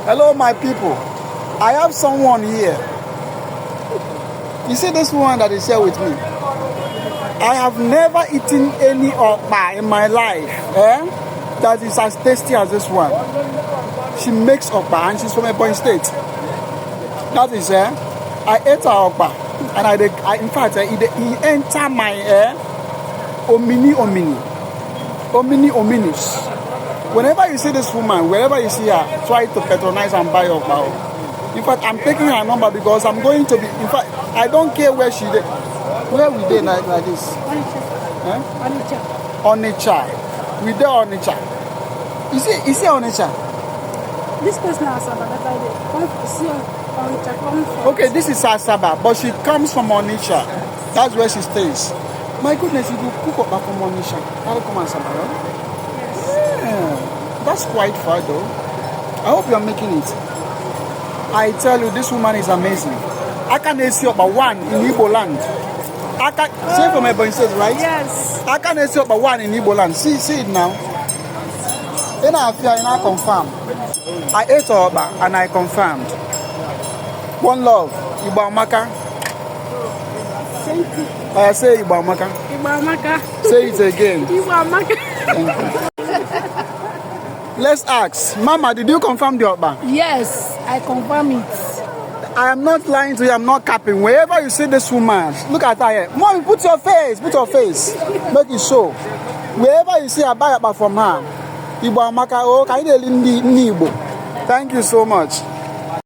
Hello, my people. I have someone here. You see this one that is here with me? I have never eaten any okpa in my life that is as tasty as this one. She makes okpa and she's from Ebonyi State. That is I ate her okpa and I in fact he enter my ominis. Whenever you see this woman, wherever you see her, try to patronize and buy okpa. In fact, I'm taking her number because I'm going to be. In fact, I don't care where she is. Where we dey like this? Onitsha. We dey Onitsha. Is it Onitsha? This person is Asaba. Okay, this is Asaba, but she comes from Onitsha. That's where she stays. My goodness, you do cook up from Onitsha. How come Asaba, right? Yes. Yeah, that's quite far though. I hope you are making it. I tell you, this woman is amazing. I can see about one in Igbo land. I can say from Ebonyi State, right? Yes. I can see about one in Igbo land. See it now. Then I confirm. I ate Oba and I confirmed. One love, Igbo Amaka. Thank you. I say Igbo Amaka. Igbo Amaka. Say it again. Igbo Amaka. Let's ask, Mama, did you confirm the Oba? Yes, I confirm it. I am not lying to you, I'm not capping. Wherever you see this woman, look at her here. Mommy, put your face. Make it show. Wherever you see her, buy Oba from her. Igbo Amaka, oh, Thank you so much.